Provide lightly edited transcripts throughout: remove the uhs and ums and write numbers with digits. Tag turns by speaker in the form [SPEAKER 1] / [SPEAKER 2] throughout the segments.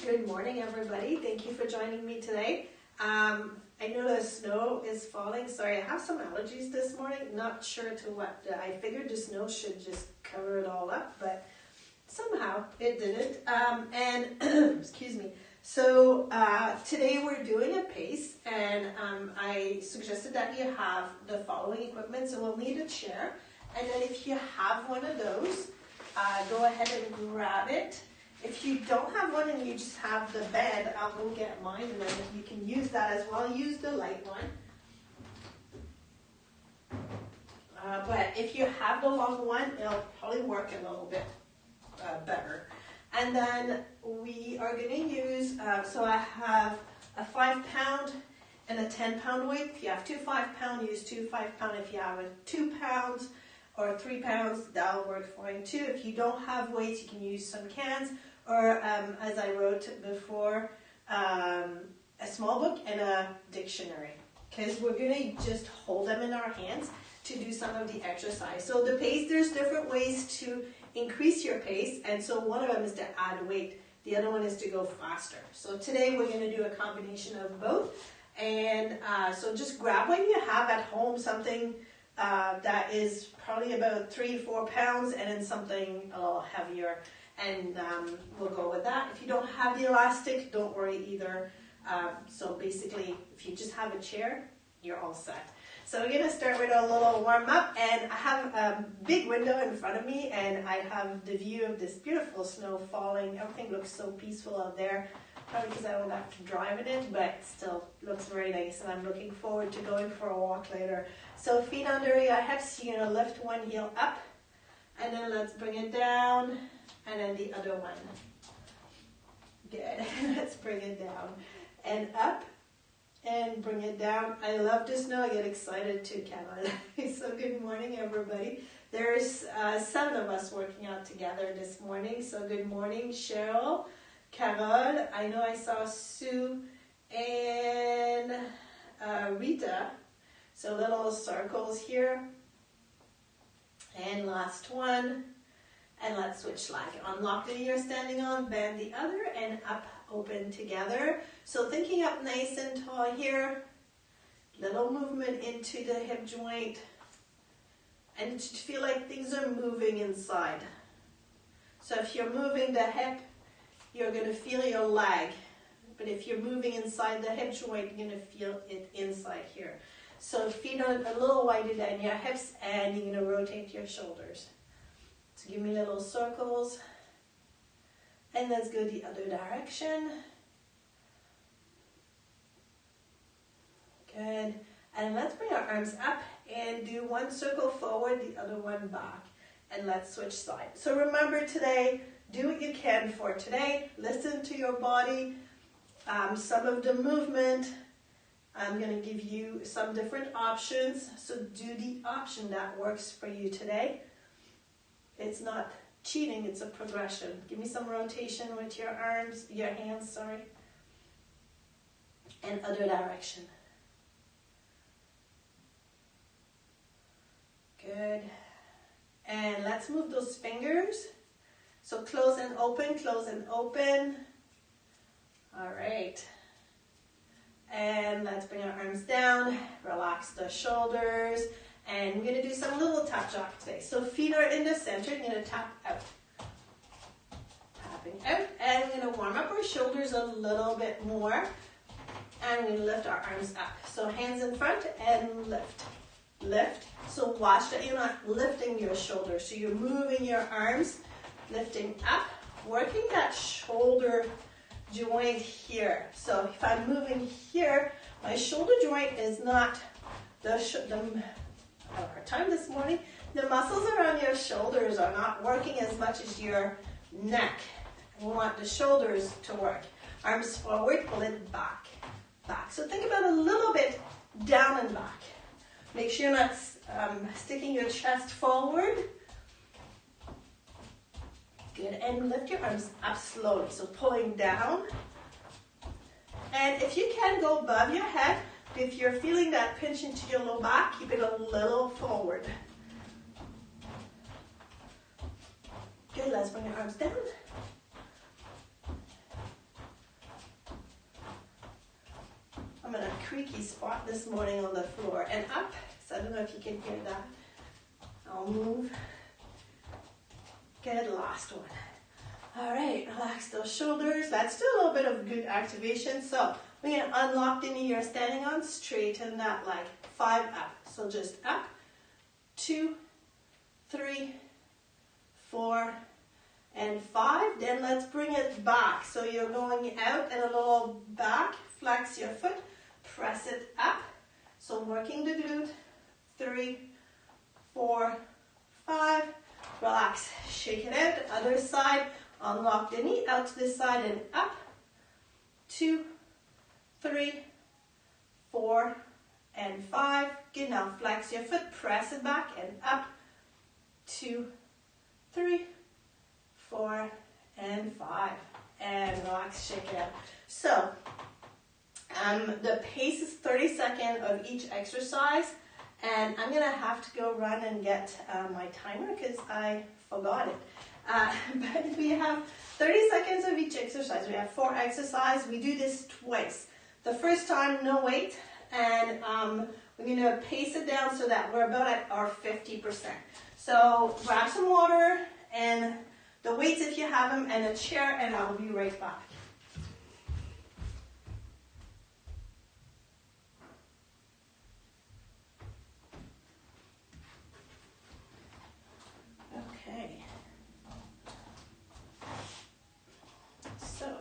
[SPEAKER 1] Good morning, everybody. Thank you for joining me today. I know the snow is falling. Sorry, I have some allergies this morning. Not sure to what. I figured the snow should just cover it all up, but somehow it didn't. Excuse me. So today we're doing a pace, and I suggested that you have the following equipment. So we'll need a chair, and then if you have one of those, go ahead and grab it. If you don't have one and you just have the bed, I'll go get mine, and then you can use that as well. Use the light one. But if you have the long one, it'll probably work a little bit better. And then we are going to use, so I have a 5-pound and a 10-pound weight. If you have two 5-pound, use two 5-pound. If you have a 2 pounds or 3 pounds, that'll work fine too. If you don't have weights, you can use some cans, or as I wrote before, a small book and a dictionary, because we're going to just hold them in our hands to do some of the exercise. So the pace, there's different ways to increase your pace, and so one of them is to add weight. The other one is to go faster. So today we're going to do a combination of both, and so just grab what you have at home, something that is probably about 3-4 pounds, and then something a little heavier, and we'll go with that. If you don't have the elastic, don't worry either. So basically, if you just have a chair, you're all set. So we're going to start with a little warm up, and I have a big window in front of me, and I have the view of this beautiful snow falling. Everything looks so peaceful out there, probably because I won't have to drive in it, but still looks very nice, and I'm looking forward to going for a walk later. So feet under your hips, you're going to lift one heel up, and then let's bring it down, and then the other one. Good. Let's bring it down and up. And bring it down. I love the snow. I get excited too, Caroline. So good morning, everybody. There's 7 of us working out together this morning. So good morning, Cheryl, Carol. I know I saw Sue and Rita. So little circles here. And last one. And let's switch leg. Unlock the knee you're standing on, bend the other, and up, open together. So thinking up nice and tall here. Little movement into the hip joint. And to feel like things are moving inside. So if you're moving the hip, you're going to feel your leg. But if you're moving inside the hip joint, you're going to feel it inside here. So feet are a little wider than your hips, and you're going to rotate your shoulders. So give me little circles, and let's go the other direction. Good, and let's bring our arms up and do one circle forward, the other one back, and let's switch sides. So remember today, do what you can for today. Listen to your body. Some of the movement, I'm going to give you some different options, so do the option that works for you today. It's not cheating, it's a progression. Give me some rotation with your arms, your hands, sorry. And other direction. Good. And let's move those fingers. So close and open, close and open. All right. And let's bring our arms down, relax the shoulders. And we're going to do some little tap jack today. So feet are in the center. You're going to tap out. Tapping out. And we're going to warm up our shoulders a little bit more. And we're going to lift our arms up. So hands in front and lift. Lift. So watch that you're not lifting your shoulders. So you're moving your arms, lifting up, working that shoulder joint here. So if I'm moving here, my shoulder joint is not I had a hard time this morning. The muscles around your shoulders are not working as much as your neck. We want the shoulders to work. Arms forward, pull it back, back. So think about a little bit down and back. Make sure you're not sticking your chest forward. Good, and lift your arms up slowly. So pulling down. And if you can, go above your head. If you're feeling that pinch into your low back, keep it a little forward. Good, let's bring your arms down. funky spot this morning on the floor. And up, so I don't know if you can hear that. I'll move. Good, last one. All right, relax those shoulders. Let's do a little bit of good activation. So we're going to unlock the knee you're standing on, straighten that leg. 5 up. So just up, 2, 3, 4, and 5. Then let's bring it back. So you're going out and a little back. Flex your foot. Press it up. So working the glute. 3, 4, 5. Relax. Shake it out. Other side. Unlock the knee out to this side and up. 2, 3, 4, and 5. Good. Now flex your foot. Press it back and up. 2, 3, 4, and 5. And relax. Shake it out. So the pace is 30 seconds of each exercise. And I'm going to have to go run and get my timer because I forgot it. But we have 30 seconds of each exercise. We have 4 exercises. We do this twice. The first time, no weight. And we're going to pace it down so that we're about at our 50%. So grab some water and the weights if you have them and a chair, and I'll be right back. Okay. So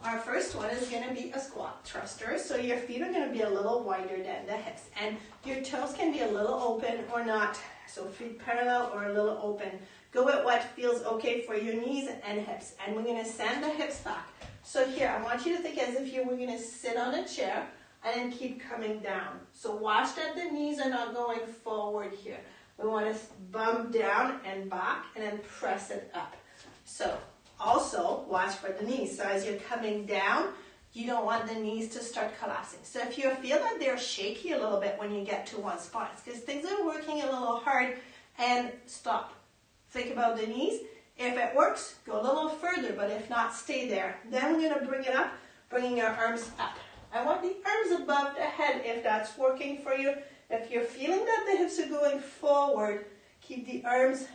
[SPEAKER 1] our first one is going to be a squat thruster. So your feet are going to be a little wider than the hips, and your toes can be a little open or not. So feet parallel or a little open. Go with what feels okay for your knees and hips. And we're going to send the hips back. So here, I want you to think as if you were going to sit on a chair and then keep coming down. So watch that the knees are not going forward here. We want to bump down and back and then press it up. So also watch for the knees. So as you're coming down, you don't want the knees to start collapsing. So if you feel that they're shaky a little bit when you get to one spot, it's because things are working a little hard, and stop. Think about the knees. If it works, go a little further, but if not, stay there. Then we're going to bring it up, bringing your arms up. I want the arms above the head if that's working for you. If you're feeling that the hips are going forward, keep the arms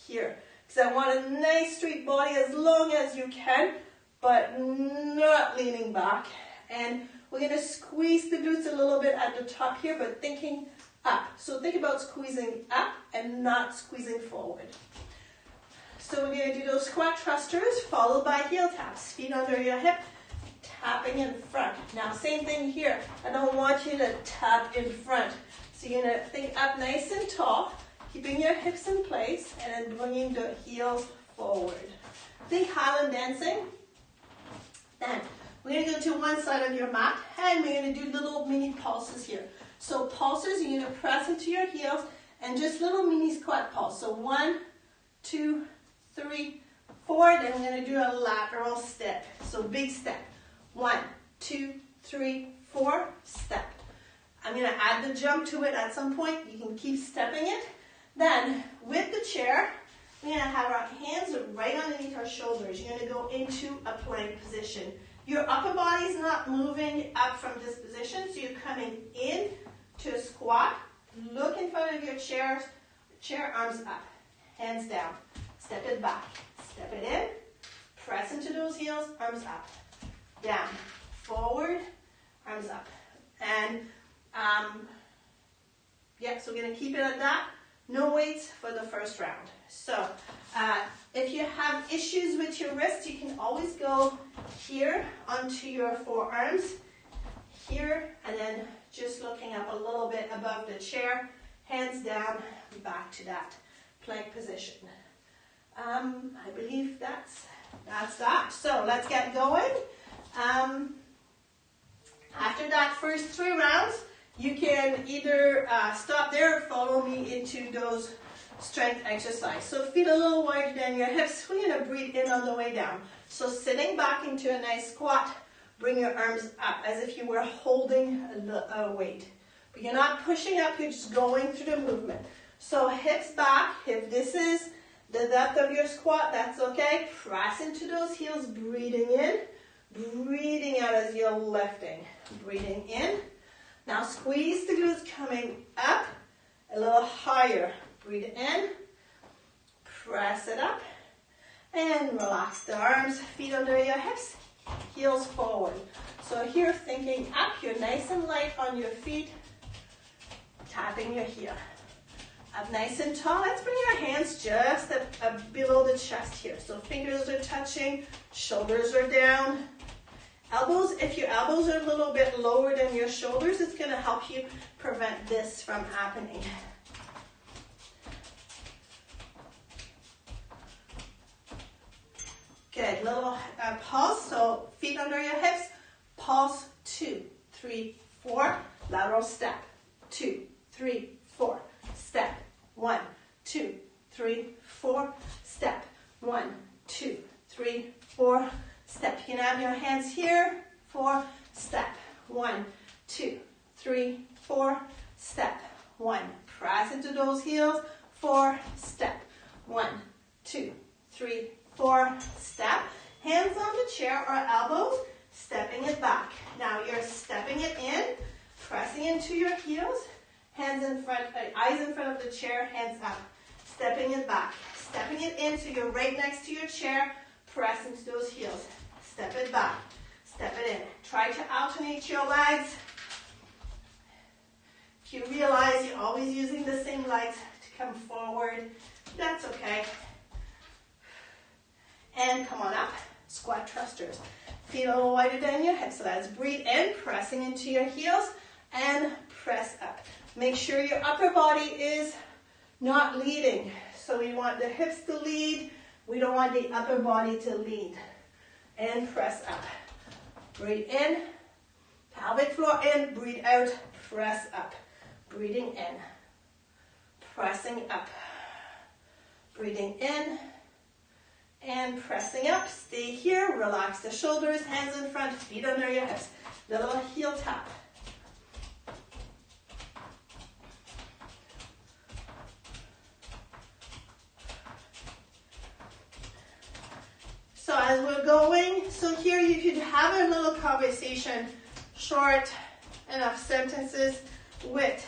[SPEAKER 1] here. Because I want a nice straight body as long as you can, but not leaning back. And we're going to squeeze the glutes a little bit at the top here, but thinking up. So think about squeezing up and not squeezing forward. So we're going to do those squat thrusters followed by heel taps. Feet under your hip, tapping in front. Now same thing here. I don't want you to tap in front. So you're going to think up nice and tall, keeping your hips in place, and then bringing the heels forward. Think Highland dancing. Then we're going to go to one side of your mat, and we're going to do little mini pulses here. So pulses, you're going to press into your heels, and just little mini squat pulse. So 1, 2, 3, 4. Then we're going to do a lateral step. So big step. 1, 2, 3, 4. Step. I'm going to add the jump to it at some point. You can keep stepping it. Then with the chair, we're going to have our hands right underneath our shoulders. You're going to go into a plank position. Your upper body is not moving up from this position, so you're coming in to a squat. Look in front of your chair, arms up, hands down. Step it back, step it in, press into those heels, arms up, down, forward, arms up. And so we're going to keep it at that. No weights for the first round. So if you have issues with your wrist, you can always go here onto your forearms, here, and then just looking up a little bit above the chair, hands down, back to that plank position. I believe that's that. So let's get going. After that first 3 rounds, you can either stop there or follow me into those strength exercise. So feet a little wider than your hips. We're going to breathe in on the way down. So sitting back into a nice squat, bring your arms up as if you were holding a weight. But you're not pushing up, you're just going through the movement. So hips back. If this is the depth of your squat, that's okay. Press into those heels, breathing in, breathing out as you're lifting. Breathing in, Now squeeze the glutes coming up a little higher. Breathe in, press it up, and relax the arms, feet under your hips, heels forward. So here thinking up, you're nice and light on your feet, tapping your heel. Up nice and tall. Let's bring your hands just below the chest here. So fingers are touching, shoulders are down. Elbows, if your elbows are a little bit lower than your shoulders, it's going to help you prevent this from happening. Good, little pulse, so feet under your hips, pulse, 2, 3, 4, lateral step, 2, 3, 4, step, 1, 2, 3, 4, step, 1, 2, 3, 4, step. You can have your hands here, 4, step, 1, 2, 3, 4, step, 1, press into those heels, 4, step, 1, 2, 3, 4, step, hands on the chair or elbows, stepping it back. Now you're stepping it in, pressing into your heels, hands in front, eyes in front of the chair, hands up, stepping it back, stepping it in so you're right next to your chair, press into those heels, step it back, step it in. Try to alternate your legs. If you realize you're always using the same legs to come forward, that's okay. And come on up, squat thrusters. Feet a little wider than your hips. So let's breathe in, pressing into your heels, and press up. Make sure your upper body is not leading. So we want the hips to lead. We don't want the upper body to lead. And press up. Breathe in, pelvic floor in, breathe out, press up. Breathing in, pressing up. Breathing in, and pressing up. Stay here, relax the shoulders, hands in front, feet under your hips. Little heel tap. So as we're going, so here you could have a little conversation, short enough sentences with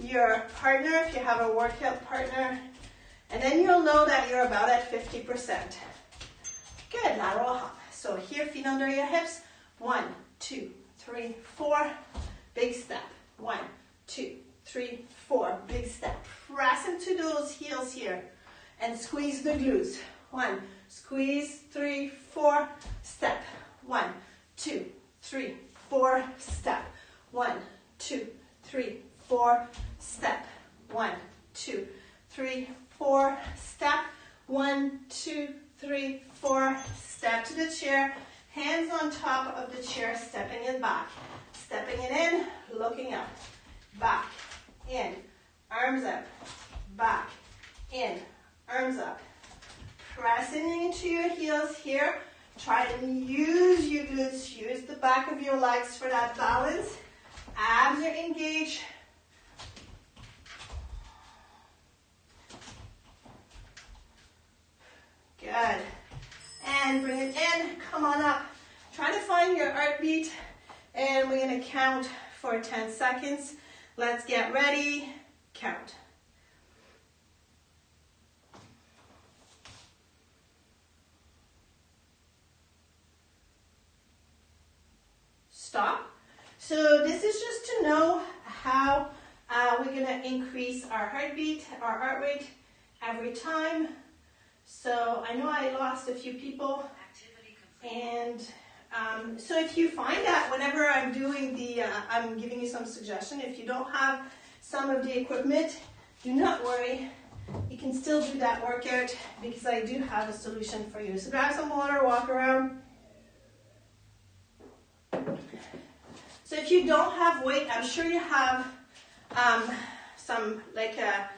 [SPEAKER 1] your partner, if you have a workout partner, and then you'll know that you're about at 50%. Good, lateral hop. So here, feet under your hips. 1, 2, 3, 4. Big step. 1, 2, 3, 4. Big step. Press into those heels here and squeeze the glutes. 1, squeeze, 3, 4. Step. 1, 2, 3, 4. Step. 1, 2, 3, 4. Step. 1, 2, 3, 4, step, 1, 2, 3, 4, step to the chair, hands on top of the chair, stepping it back, stepping it in, looking up, back, in, arms up, back, in, arms up, pressing into your heels here, try and use your glutes, use the back of your legs for that balance, abs are engaged. Good. And bring it in. Come on up. Try to find your heartbeat. And we're going to count for 10 seconds. Let's get ready. Count. Stop. So this is just to know how we're going to increase our heartbeat, our heart rate every time. So I know I lost a few people, and so if you find that whenever I'm doing I'm giving you some suggestion, if you don't have some of the equipment, do not worry, you can still do that workout because I do have a solution for you. So grab some water, walk around. So if you don't have weight, I'm sure you have some, like a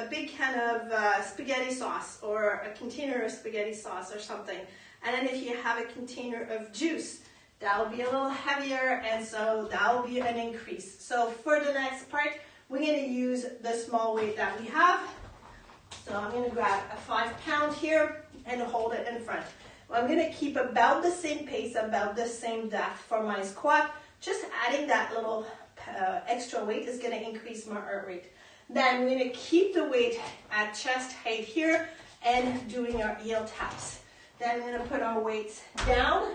[SPEAKER 1] big can of spaghetti sauce, or a container of spaghetti sauce or something. And then if you have a container of juice, that'll be a little heavier, and so that'll be an increase. So for the next part, we're going to use the small weight that we have. So I'm going to grab a 5 pound here and hold it in front. Well, I'm going to keep about the same pace, about the same depth for my squat, just adding that little extra weight is going to increase my heart rate. Then we're going to keep the weight at chest height here and doing our heel taps. Then we're going to put our weights down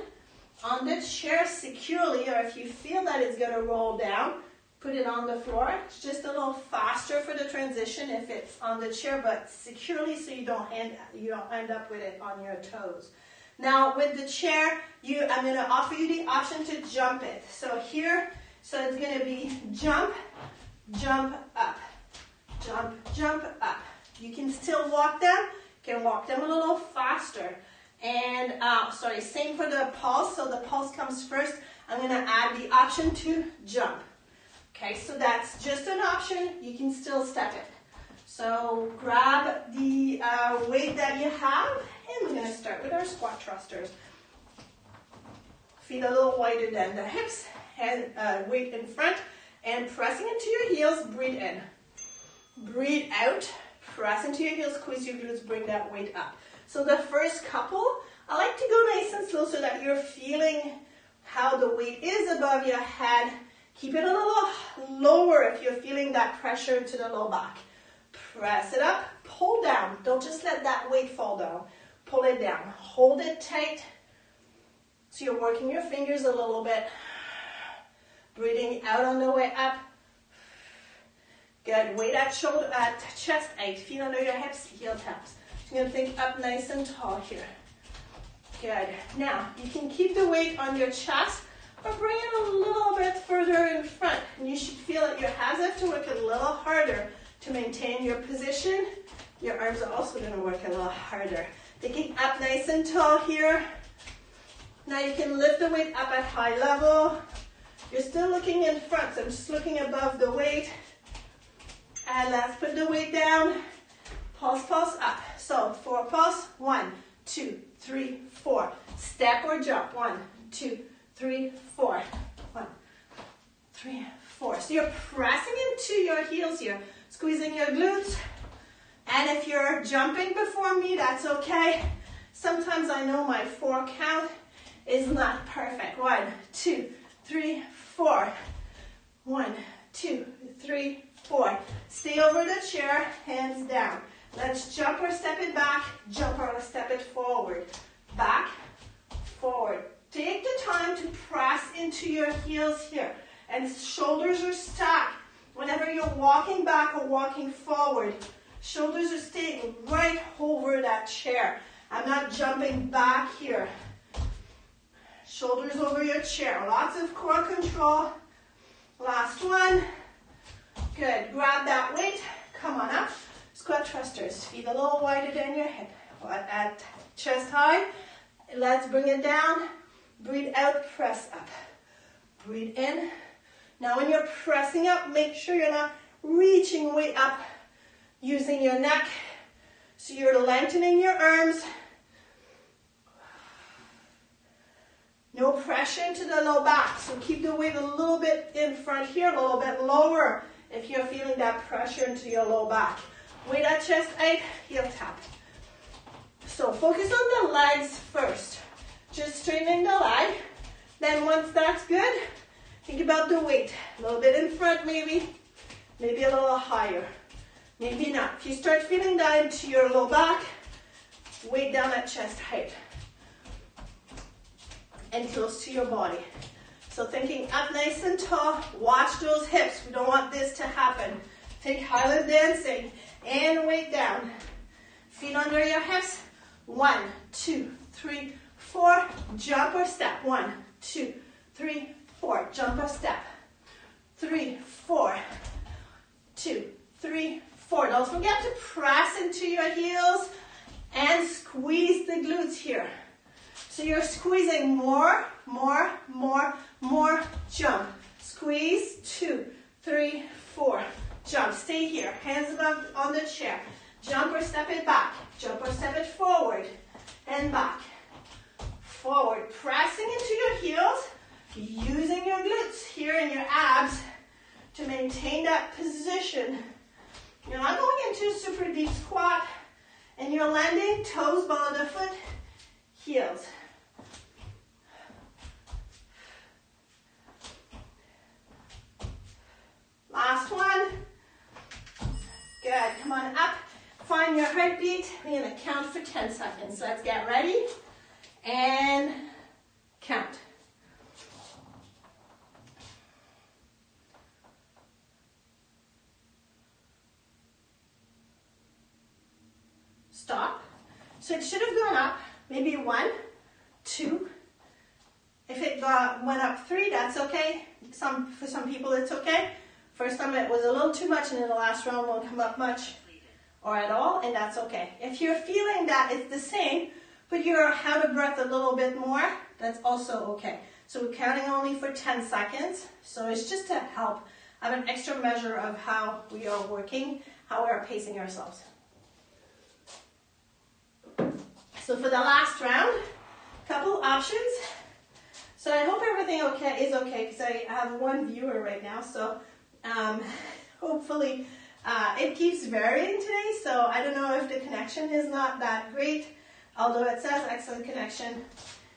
[SPEAKER 1] on the chair securely, or if you feel that it's going to roll down, put it on the floor. It's just a little faster for the transition if it's on the chair, but securely so you don't end up with it on your toes. Now with the chair, I'm going to offer you the option to jump it. So here, so it's going to be jump, jump up, jump, jump up. You can still walk them. You can walk them a little faster. And same for the pulse. So the pulse comes first. I'm going to add the option to jump. Okay, so that's just an option. You can still step it. So grab the weight that you have, and we're going to start with our squat thrusters. Feet a little wider than the hips, and weight in front, and pressing into your heels, breathe in. Breathe out, press into your heels, squeeze your glutes, bring that weight up. So the first couple, I like to go nice and slow so that you're feeling how the weight is above your head. Keep it a little lower if you're feeling that pressure into the low back. Press it up, pull down. Don't just let that weight fall down. Pull it down. Hold it tight. So you're working your fingers a little bit. Breathing out on the way up. Good. Weight at chest height. Feet under your hips, heel taps. So you're going to think up nice and tall here. Good. Now, you can keep the weight on your chest or bring it a little bit further in front. And you should feel that your hands have to work a little harder to maintain your position. Your arms are also going to work a little harder. Thinking up nice and tall here. Now you can lift the weight up at high level. You're still looking in front, so I'm just looking above the weight. And let's put the weight down. Pulse, pulse up. So for pulse, 1, 2, 3, 4. Step or jump. 1, 2, 3, 4. 1, 3, 4. So you're pressing into your heels here, squeezing your glutes. And if you're jumping before me, that's okay. Sometimes I know my 4 count is not perfect. 1, 2, 3, 4. 1, 2, 3, 4. Stay over the chair, hands down. Let's jump or step it back, jump or step it forward. Back, forward. Take the time to press into your heels here. And shoulders are stacked. Whenever you're walking back or walking forward, shoulders are staying right over that chair. I'm not jumping back here. Shoulders over your chair. Lots of core control. Last one. Good. Grab that weight. Come on up. Squat thrusters. Feet a little wider than your hip. At chest high. Let's bring it down. Breathe out. Press up. Breathe in. Now when you're pressing up, make sure you're not reaching way up using your neck. So you're lengthening your arms. No pressure into the low back. So keep the weight a little bit in front here, a little bit lower if you're feeling that pressure into your low back. Weight at chest height, heel tap. So focus on the legs first. Just straightening the leg. Then once that's good, think about the weight. A little bit in front maybe. Maybe a little higher. Maybe not. If you start feeling that into your low back, weight down at chest height. And close to your body. So thinking up nice and tall. Watch those hips. We don't want this to happen. Take Highland dancing. And weight down. Feet under your hips. 1, 2, 3, 4. Jump or step. 1, 2, 3, 4. Jump or step. 3, 4. 2, 3, 4. Don't forget to press into your heels and squeeze the glutes here. So you're squeezing more. Jump. Squeeze. 2, 3, 4. Jump. Stay here. Hands above on the chair. Jump or step it back. Jump or step it forward and back. Forward. Pressing into your heels. Using your glutes here and your abs to maintain that position. You're not going into a super deep squat. And you're landing toes, ball of the foot, heels. Last one. Good, come on up. Find your heartbeat. We're gonna count for 10 seconds. Let's get ready and count. Stop. So it should have gone up, maybe 1, 2. If it went up 3, that's okay. For some people it's okay. First time it was a little too much, and then the last round won't come up much or at all, and that's okay. If you're feeling that it's the same, but you're out of breath a little bit more, that's also okay. So we're counting only for 10 seconds. So it's just to help have an extra measure of how we are working, how we are pacing ourselves. So for the last round, couple options. So I hope everything is okay because I have one viewer right now. So hopefully it keeps varying today. So I don't know if the connection is not that great, although it says excellent connection.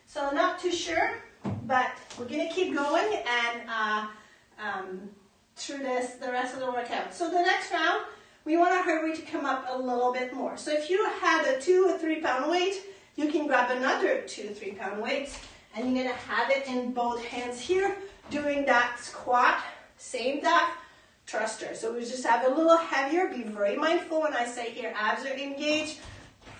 [SPEAKER 1] So not too sure, but we're gonna keep going and through the rest of the workout. So the next round, we want to hurry to come up a little bit more. So if you had a 2 or 3 pound weight, you can grab another 2 to 3 pound weights, and you're going to have it in both hands here, doing that squat, same that thruster. So we just have a little heavier. Be very mindful when I say here, abs are engaged,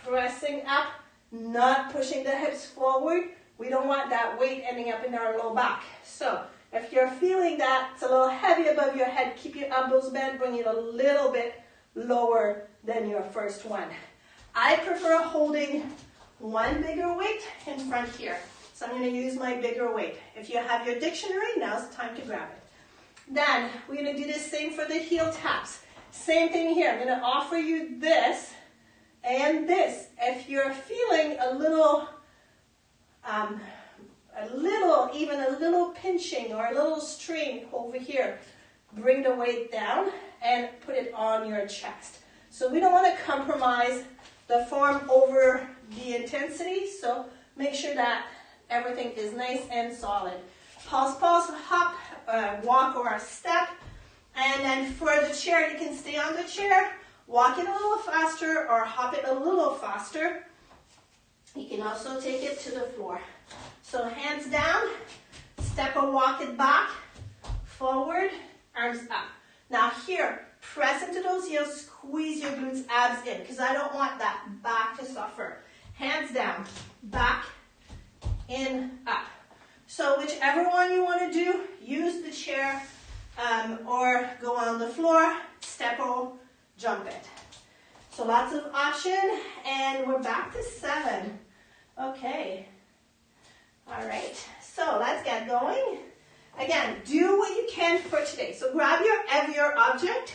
[SPEAKER 1] pressing up, not pushing the hips forward. We don't want that weight ending up in our low back. So if you're feeling that it's a little heavy above your head, keep your elbows bent, bring it a little bit lower than your first one. I prefer holding one bigger weight in front here. So I'm going to use my bigger weight. If you have your dictionary, now's the time to grab it. Then we're going to do the same for the heel taps. Same thing here. I'm going to offer you this and this. If you're feeling a little pinching or a little strain over here, bring the weight down and put it on your chest. So we don't want to compromise the form over the intensity, so make sure that everything is nice and solid. Pause, hop, walk or step, and then for the chair, you can stay on the chair, walk it a little faster or hop it a little faster. You can also take it to the floor. So hands down, step or walk it back, forward, arms up. Now here, press into those heels, squeeze your glutes, abs in, because I don't want that back to suffer. Hands down, back, in, up. So whichever one you want to do, use the chair or go on the floor, step or jump it. So lots of option, and we're back to 7. Okay. All right, so let's get going. Again, do what you can for today. So grab your heavier object,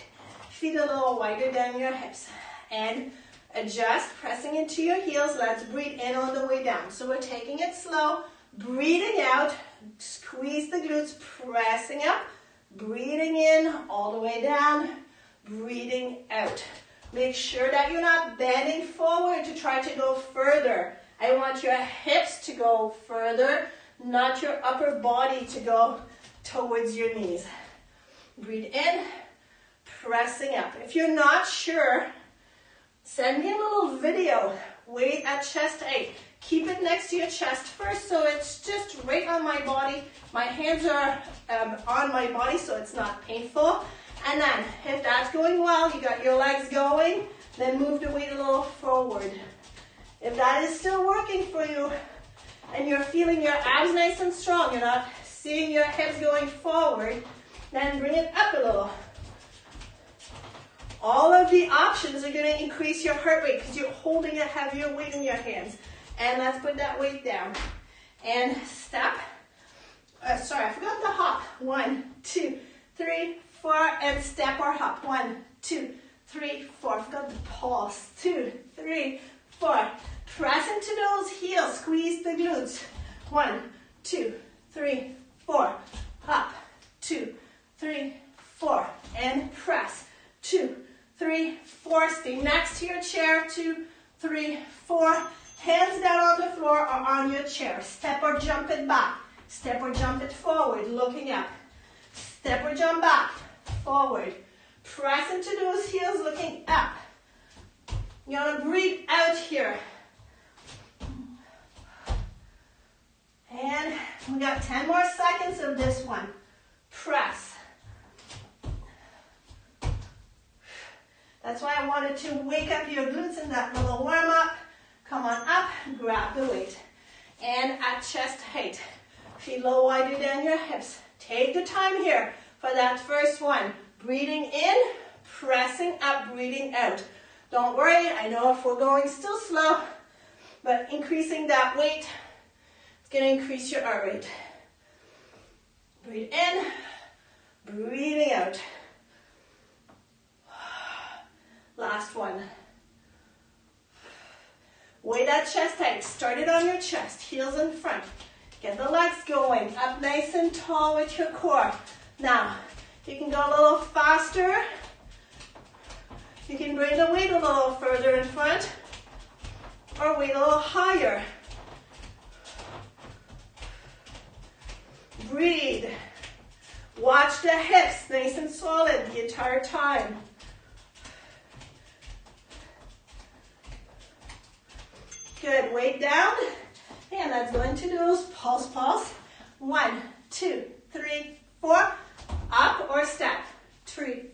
[SPEAKER 1] feet a little wider than your hips, and adjust, pressing into your heels. Let's breathe in on the way down. So we're taking it slow, breathing out, squeeze the glutes, pressing up, breathing in all the way down, breathing out. Make sure that you're not bending forward to try to go further. I want your hips to go further, not your upper body to go towards your knees. Breathe in, pressing up. If you're not sure, send me a little video. Weight at chest height. Keep it next to your chest first so it's just right on my body. My hands are on my body so it's not painful. And then, if that's going well, you got your legs going, then move the weight a little forward. If that is still working for you, and you're feeling your abs nice and strong, you're not seeing your hips going forward, then bring it up a little. All of the options are going to increase your heart rate because you're holding a heavier weight in your hands. And let's put that weight down. And step. Sorry, I forgot the hop. 1, 2, 3, 4, and step or hop. 1, 2, 3, 4. I forgot the pause. 2, 3, 4. Press into those heels. Squeeze the glutes. 1, 2, 3, 4. Hop. 2, 3, 4. And press. 2, 3, 4. Stay next to your chair. 2, 3, 4. Hands down on the floor or on your chair. Step or jump it back. Step or jump it forward, looking up. Step or jump back, forward. Press into those heels, looking up. You want to breathe out here. And we got 10 more seconds of this one. Press. That's why I wanted to wake up your glutes in that little warm up. Come on up, grab the weight. And at chest height, feet a little wider than your hips. Take the time here for that first one. Breathing in, pressing up, breathing out. Don't worry, I know if we're going still slow, but increasing that weight, it's going to increase your heart rate. Breathe in, breathing out. Last one. Weight that chest tight. Start it on your chest, heels in front. Get the legs going, up nice and tall with your core. Now, you can go a little faster. You can bring the weight a little further in front, or weight a little higher. Breathe. Watch the hips, nice and solid the entire time. Good, weight down. And let's go into those pulse. 1, 2, 3, 4. Up or step. 3,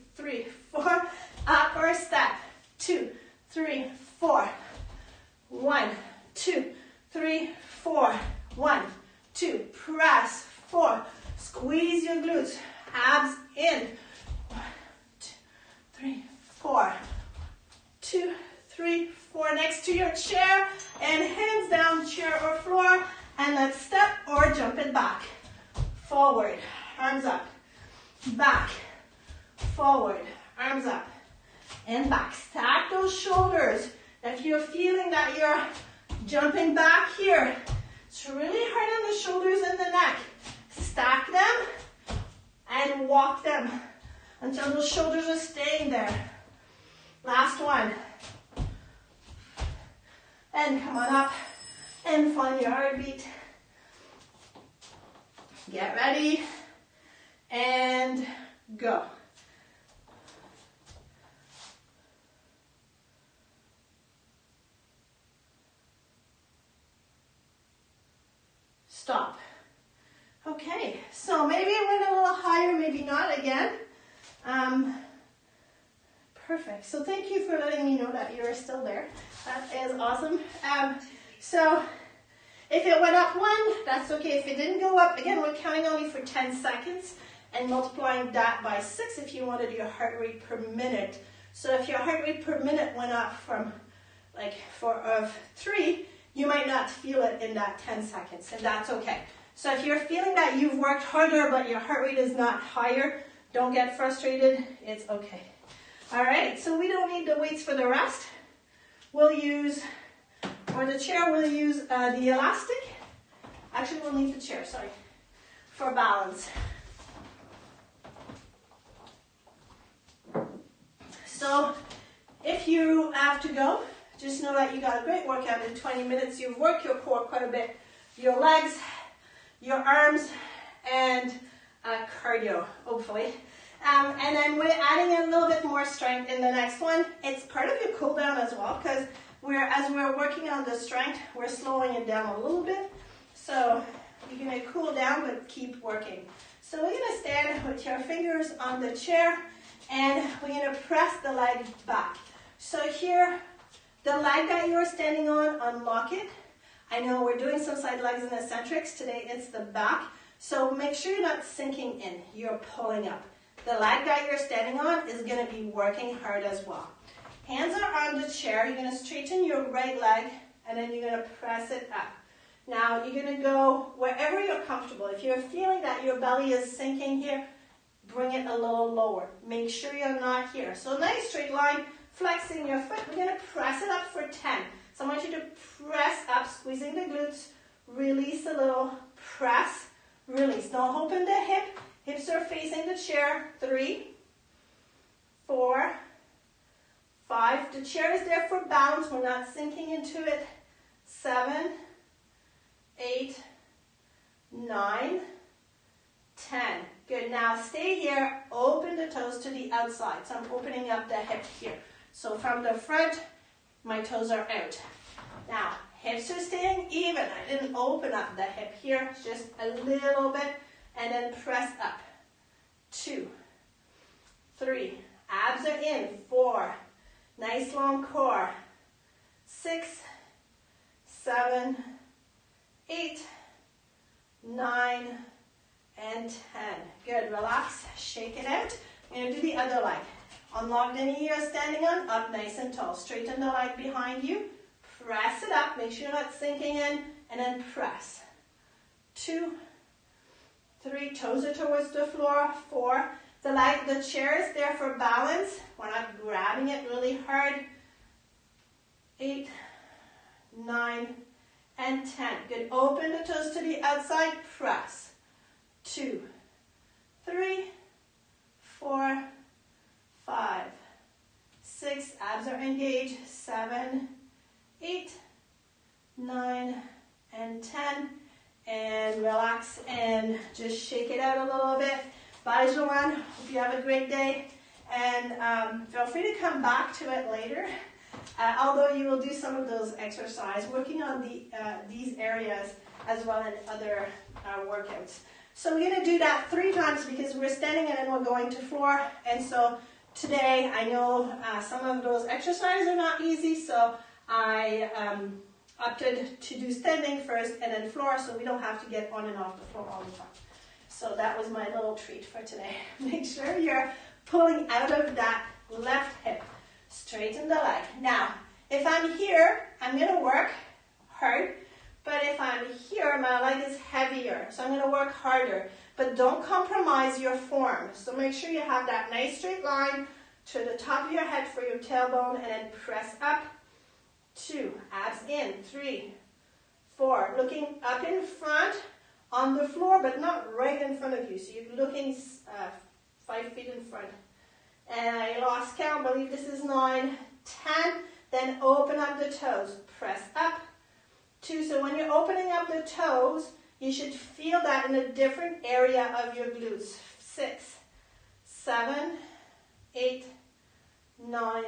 [SPEAKER 1] 4. Up or step. 2, 3, 4. 1, 2, 3, 4. 1, 2. Press. 4. Squeeze your glutes. Abs in. 1, 2, 3, 4. 2, 3, 4. Next to your chair. And hands down, chair or floor. And let's step or jump it back. Forward. Arms up. Back. Forward. Arms up. And back. Stack those shoulders. If you're feeling that you're jumping back here, it's really hard on the shoulders and the neck. Stack them and walk them until those shoulders are staying there. Last one. And come on up and find your heartbeat. Get ready and go. Stop. Okay, so maybe it went a little higher, maybe not again. Perfect. So thank you for letting me know that you're still there. That is awesome. So if it went up 1, that's okay. If it didn't go up, again, we're counting only for 10 seconds and multiplying that by 6 if you wanted your heart rate per minute. So if your heart rate per minute went up from like 3, you might not feel it in that 10 seconds, and that's okay. So if you're feeling that you've worked harder but your heart rate is not higher, don't get frustrated. It's okay. All right, so we don't need the weights for the rest. We'll use, or the chair, we'll use the elastic. Actually, we'll leave the chair, sorry, for balance. So if you have to go, just know that you got a great workout in 20 minutes. You've worked your core quite a bit, your legs, your arms, and cardio, hopefully. And then we're adding a little bit more strength in the next one. It's part of your cool down as well, because as we're working on the strength, we're slowing it down a little bit. So you're going to cool down, but keep working. So we're going to stand with your fingers on the chair, and we're going to press the leg back. So here, the leg that you're standing on, unlock it. I know we're doing some side legs and eccentrics. Today it's the back. So make sure you're not sinking in. You're pulling up. The leg that you're standing on is going to be working hard as well. Hands are on the chair. You're going to straighten your right leg, and then you're going to press it up. Now, you're going to go wherever you're comfortable. If you're feeling that your belly is sinking here, bring it a little lower. Make sure you're not here. So nice straight line, flexing your foot. We're going to press it up for 10. So I want you to press up, squeezing the glutes, release a little, press, release. Don't open the hip. Hips are facing the chair. 3, 4, 5. The chair is there for balance. We're not sinking into it. 7, 8, 9, 10. Good. Now stay here. Open the toes to the outside. So I'm opening up the hip here. So from the front, my toes are out. Now, hips are staying even. I didn't open up the hip here, just a little bit, and then press up. 2, 3, abs are in. 4, nice long core. 6, 7, 8, 9, and 10. Good, relax, shake it out. We're gonna do the other leg. Unlock the knee you're standing on, up nice and tall. Straighten the leg behind you. Press it up, make sure you're not sinking in, and then press. 2, 3, toes are towards the floor. 4, the chair is there for balance. We're not grabbing it really hard. 8, 9, and 10. Good, open the toes to the outside, press. 2, 3, 4, 5, 6, abs are engaged. 7, 8, 9, and 10. And relax and just shake it out a little bit. Bye, Joanne. Hope you have a great day. And feel free to come back to it later. Although you will do some of those exercises, working on these areas as well as other workouts. So we're going to do that 3 times because we're standing and then we're going to floor. And so today, I know some of those exercises are not easy, so I opted to do standing first and then floor so we don't have to get on and off the floor all the time. So that was my little treat for today. Make sure you're pulling out of that left hip. Straighten the leg. Now, if I'm here, I'm going to work hard. But if I'm here, my leg is heavier. So I'm going to work harder. But don't compromise your form. So make sure you have that nice straight line to the top of your head for your tailbone and then press up. 2, abs in. 3, 4, looking up in front on the floor, but not right in front of you. So you're looking 5 feet in front. And I lost count, believe this is 9, 10. Then open up the toes. Press up. 2, so when you're opening up the toes, you should feel that in a different area of your glutes. 6, 7, 8, 9,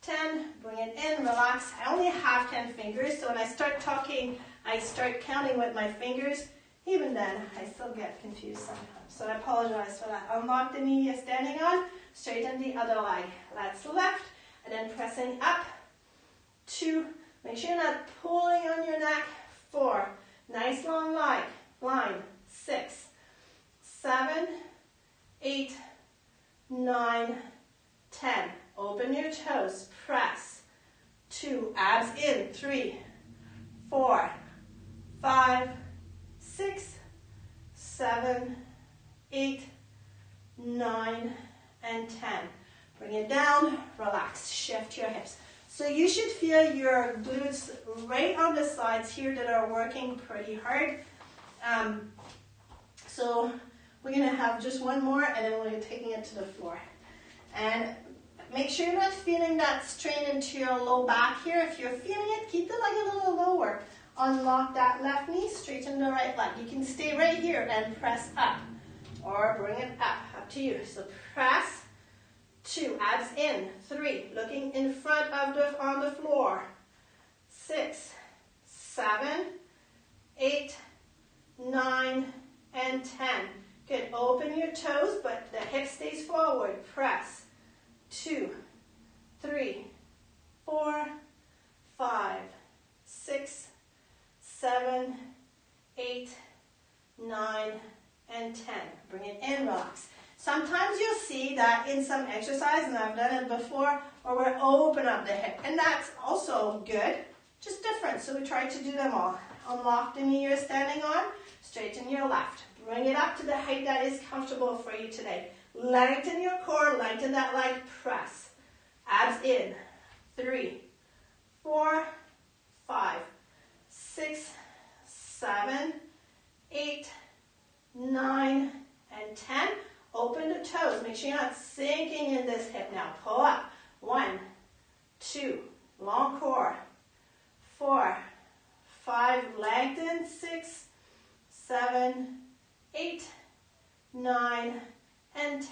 [SPEAKER 1] 10. Bring it in, relax. I only have 10 fingers, so when I start talking, I start counting with my fingers. Even then, I still get confused sometimes. So I apologize for that. Unlock the knee you're standing on. Straighten the other leg. That's left. And then pressing up. 2. Make sure you're not pulling on your neck. 4. Nice long line. 6, 7, 8, 9, 10. Open your toes. Press. 2. Abs in. 3, 4, 5, 6, 7, 8, 9, and 10. Bring it down. Relax. Shift your hips. So you should feel your glutes right on the sides here that are working pretty hard. So we're going to have just one more and then we're taking it to the floor. And make sure you're not feeling that strain into your low back here. If you're feeling it, keep the leg a little lower. Unlock that left knee, straighten the right leg. You can stay right here and press up or bring it up to you. So press. 2, abs in. 3, looking in front of on the floor. 6, 7, 8, 9, and 10. Good. Open your toes, but the hip stays forward. Press. 2, 3, 4, 5, 6, 7, 8, 9, and 10. Bring it in, relax. Sometimes you'll see that in some exercise, and I've done it before, or we'll open up the hip. And that's also good, just different. So we try to do them all. Unlock the knee you're standing on, straighten your left. Bring it up to the height that is comfortable for you today. Lengthen your core, lengthen that leg, press. Abs in. 3, 4, 5, 6, 7, 8, 9, and 10. Open the toes. Make sure you're not sinking in this hip now. Pull up. 1, 2, long core. 4, 5, lengthen. 6, 7, 8, 9, and 10,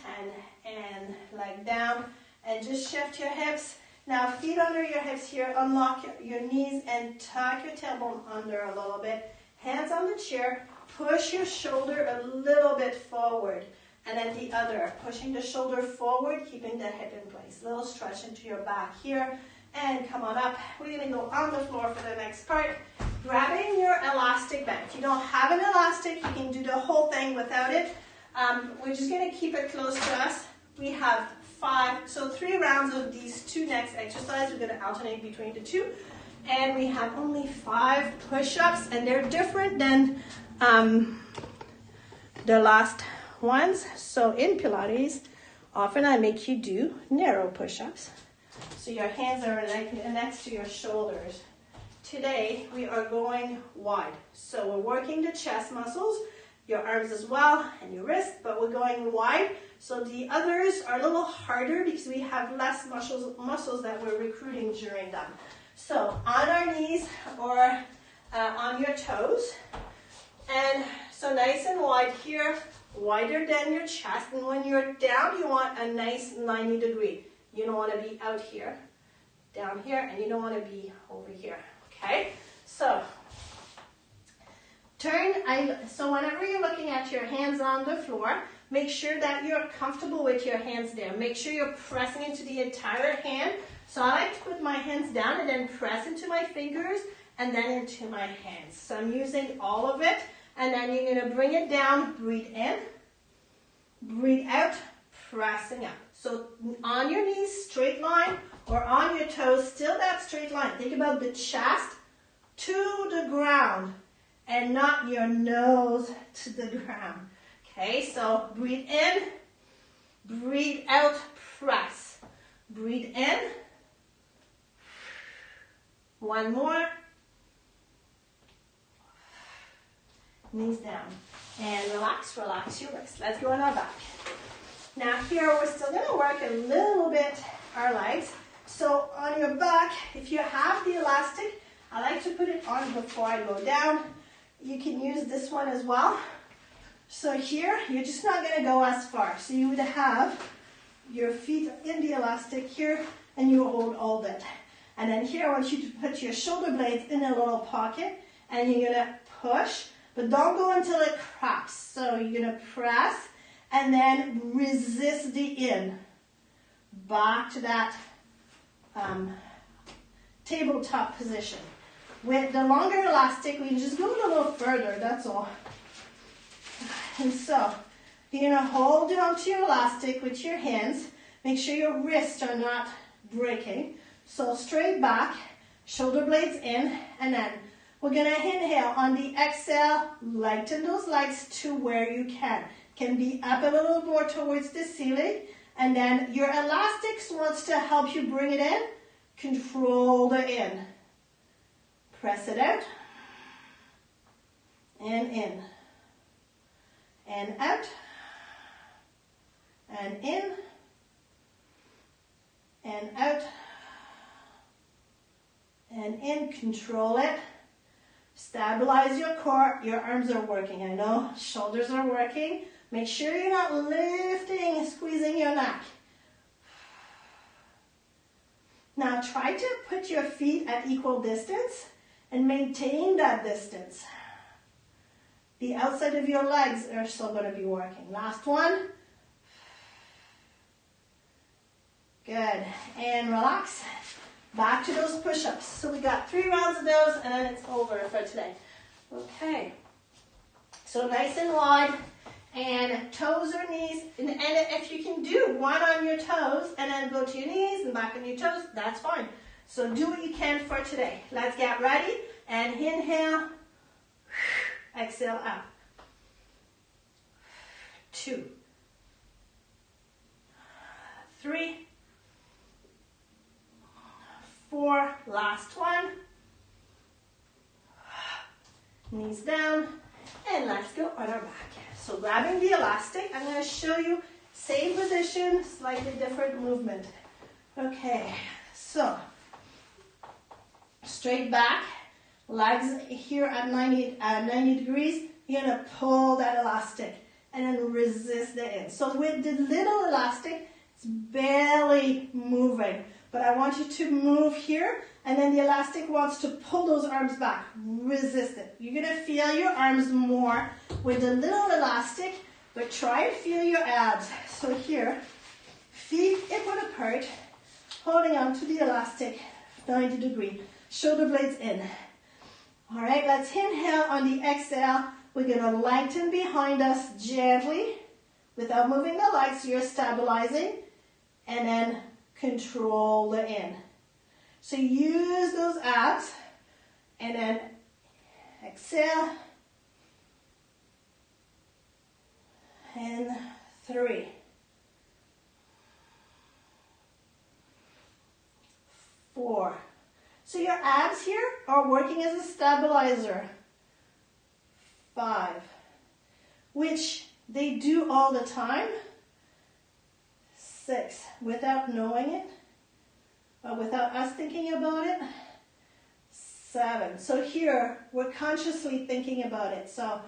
[SPEAKER 1] and leg down, and just shift your hips. Now feet under your hips here, unlock your knees and tuck your tailbone under a little bit. Hands on the chair, push your shoulder a little bit forward. And then the other, pushing the shoulder forward, keeping the hip in place. Little stretch into your back here. And come on up. We're going to go on the floor for the next part. Grabbing your elastic band. If you don't have an elastic, you can do the whole thing without it. We're just going to keep it close to us. We have 3 rounds of these 2 next exercises. We're going to alternate between the 2. And we have only 5 push-ups, and they're different than the last ones. So in Pilates, often I make you do narrow push-ups. So your hands are next to your shoulders. Today, we are going wide. So we're working the chest muscles, your arms as well, and your wrist, but we're going wide. So the others are a little harder because we have less muscles that we're recruiting during them. So on our knees or on your toes. And so nice and wide here, wider than your chest. And when you're down, you want a nice 90 degree. You don't want to be out here, down here, and you don't want to be over here. Okay? So so whenever you're looking at your hands on the floor, make sure that you're comfortable with your hands there. Make sure you're pressing into the entire hand. So I like to put my hands down and then press into my fingers and then into my hands. So I'm using all of it, and then you're going to bring it down, breathe in, breathe out, pressing up. So on your knees, straight line, or on your toes, still that straight line. Think about the chest to the ground and not your nose to the ground. Okay, so breathe in, breathe out, press. Breathe in. One more. Knees down. And relax your wrist. Let's go on our back. Now here we're still going to work a little bit our legs. So on your back, if you have the elastic, I like to put it on before I go down. You can use this one as well. So here, you're just not going to go as far. So you would have your feet in the elastic here, and you hold all that. And then here, I want you to put your shoulder blades in a little pocket, and you're going to push, but don't go until it cracks. So you're going to press, and then resist the in. Back to that tabletop position. With the longer elastic, we can just go a little further, that's all. And so, you're going to hold on to your elastic with your hands. Make sure your wrists are not breaking. So straight back, shoulder blades in, and then we're going to inhale. On the exhale, lighten those legs to where you can. Can be up a little more towards the ceiling. And then your elastics wants to help you bring it in. Control the in. Press it out. And in. And out. And in. And out. And in. Control it. Stabilize your core. Your arms are working. I know shoulders are working. Make sure you're not lifting and squeezing your neck. Now try to put your feet at equal distance and maintain that distance. The outside of your legs are still going to be working. Last one. Good. And relax. Back to those push-ups. So we got 3 rounds of those, and then it's over for today. Okay. So nice and wide. And toes or knees. And if you can do one on your toes, and then go to your knees and back on your toes, that's fine. So do what you can for today. Let's get ready. And inhale. Exhale out. 2. 3. 4, last one. Knees down, and let's go on our back. So grabbing the elastic, I'm going to show you same position, slightly different movement. Okay, so straight back, legs here at 90 degrees. You're going to pull that elastic, and then resist the in. So with the little elastic, it's barely moving, but I want you to move here, and then the elastic wants to pull those arms back. Resist it. You're going to feel your arms more with the little elastic, but try and feel your abs. So here, feet hip-width apart, holding on to the elastic, 90 degree. Shoulder blades in. All right, let's inhale. On the exhale, we're going to lengthen behind us gently without moving the legs. So you're stabilizing, and then control the in. So use those abs, and then exhale, and 3, 4. So your abs here are working as a stabilizer. 5, which they do all the time. 6, without knowing it, or without us thinking about it. 7. So here, we're consciously thinking about it. So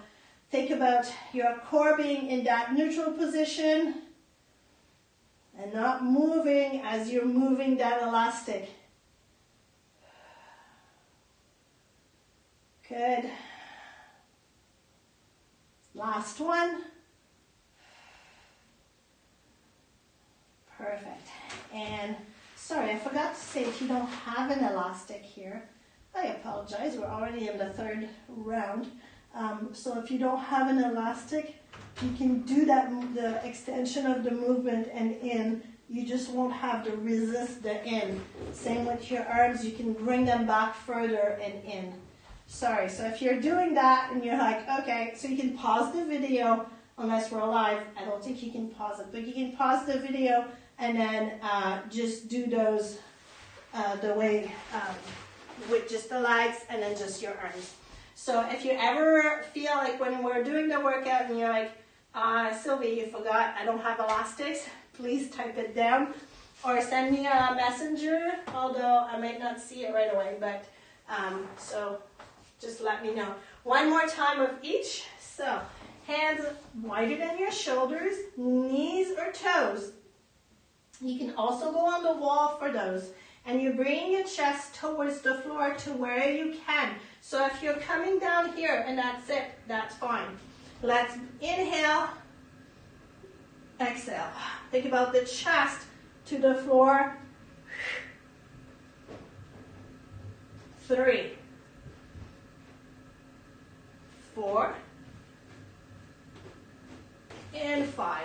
[SPEAKER 1] think about your core being in that neutral position and not moving as you're moving that elastic. Good. Last one. Perfect. And sorry, I forgot to say, if you don't have an elastic here, I apologize. We're already in the 3rd round. So if you don't have an elastic, you can do that, the extension of the movement and in. You just won't have to resist the in. Same with your arms. You can bring them back further and in. Sorry. So if you're doing that and you're like, okay, so you can pause the video. Unless we're live, I don't think you can pause it. But you can pause the video and then just do those the way with just the legs and then just your arms. So if you ever feel like when we're doing the workout and you're like, Sylvie, you forgot, I don't have elastics, please type it down or send me a messenger, although I might not see it right away, but so just let me know. One more time of each. So hands wider than your shoulders, knees or toes. You can also go on the wall for those. And you're bringing your chest towards the floor to where you can. So if you're coming down here and that's it, that's fine. Let's inhale, exhale. Think about the chest to the floor. 3, 4, and 5.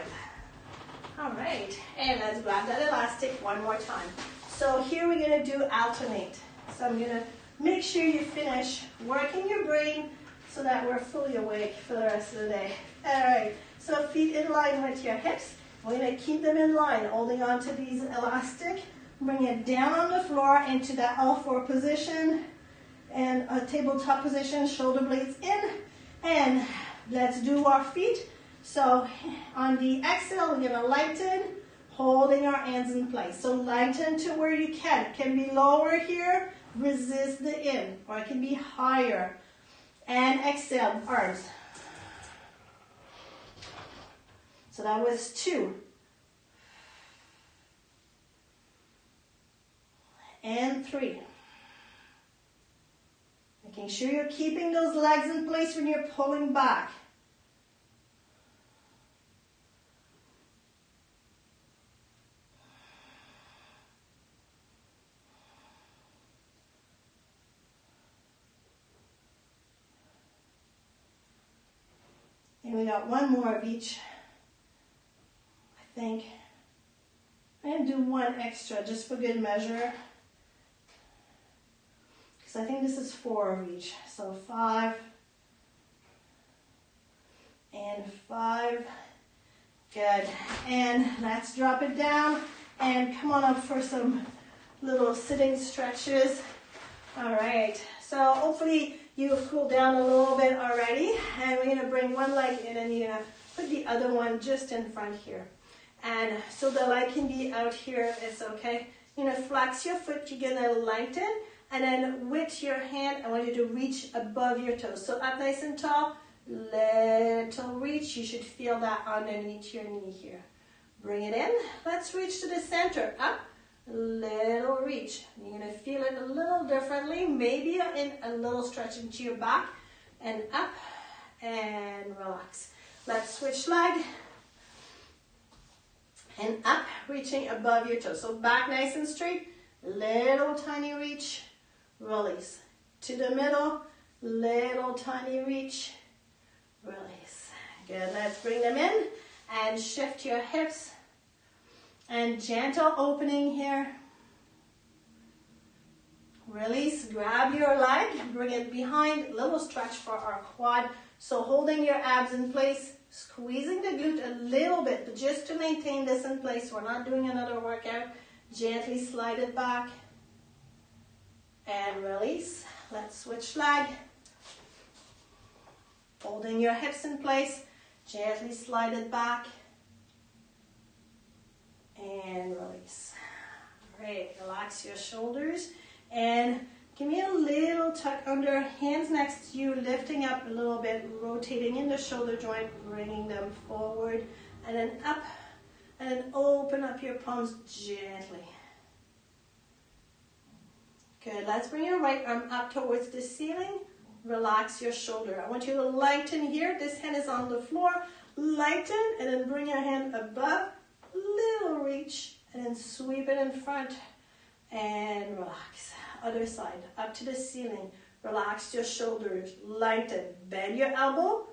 [SPEAKER 1] All right, and let's grab that elastic one more time. So here we're going to do alternate. So I'm going to make sure you finish working your brain so that we're fully awake for the rest of the day. All right, so feet in line with your hips. We're going to keep them in line, holding on to these elastic. Bring it down on the floor into that L4 position and a tabletop position, shoulder blades in. And let's do our feet. So on the exhale, we're going to lengthen, holding our hands in place. So lengthen to where you can. It can be lower here, resist the in, or it can be higher. And exhale, arms. So that was 2. And 3. Making sure you're keeping those legs in place when you're pulling back. And we got one more of each, I think. I'm going to do one extra just for good measure. Because I think this is 4 of each. So 5 and 5. Good. And let's drop it down and come on up for some little sitting stretches. All right. So hopefully you've cooled down a little bit already. And we're going to bring one leg in and you're going to put the other one just in front here. And so the leg can be out here, it's okay. You're going to flex your foot, you're going to lengthen, and then with your hand, I want you to reach above your toes. So up nice and tall, little reach. You should feel that underneath your knee here. Bring it in. Let's reach to the center. Up, little reach. You're going to feel it a little differently. Maybe in a little stretch into your back. And up and relax. Let's switch leg. And up, reaching above your toes. So back nice and straight. Little tiny reach. Release. To the middle. Little tiny reach. Release. Good. Let's bring them in. And shift your hips. And gentle opening here. Release, grab your leg, bring it behind, little stretch for our quad. So holding your abs in place, squeezing the glute a little bit, but just to maintain this in place. We're not doing another workout. Gently slide it back. And release. Let's switch leg. Holding your hips in place, gently slide it back. And release. Great, relax your shoulders. And give me a little tuck under, hands next to you, lifting up a little bit, rotating in the shoulder joint, bringing them forward, and then up, and then open up your palms gently. Good, let's bring your right arm up towards the ceiling. Relax your shoulder. I want you to lighten here. This hand is on the floor. Lighten, and then bring your hand above, little reach, and then sweep it in front, and relax. Other side, up to the ceiling. Relax your shoulders, lighten. Bend your elbow,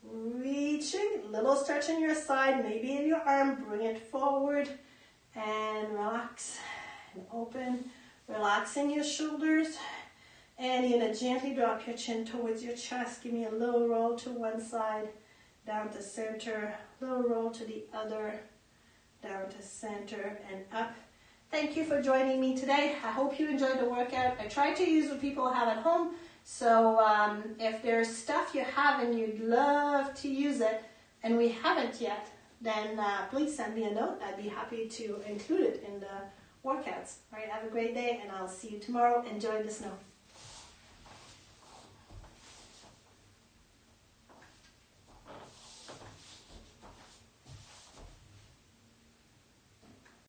[SPEAKER 1] reaching, little stretch in your side, maybe in your arm. Bring it forward, and relax, and open. Relaxing your shoulders, and you're going to gently drop your chin towards your chest. Give me a little roll to one side, down to center, little roll to the other, down to center, and up. Thank you for joining me today. I hope you enjoyed the workout. I try to use what people have at home. So if there's stuff you have and you'd love to use it and we haven't yet, then please send me a note. I'd be happy to include it in the workouts. All right, have a great day and I'll see you tomorrow. Enjoy the snow.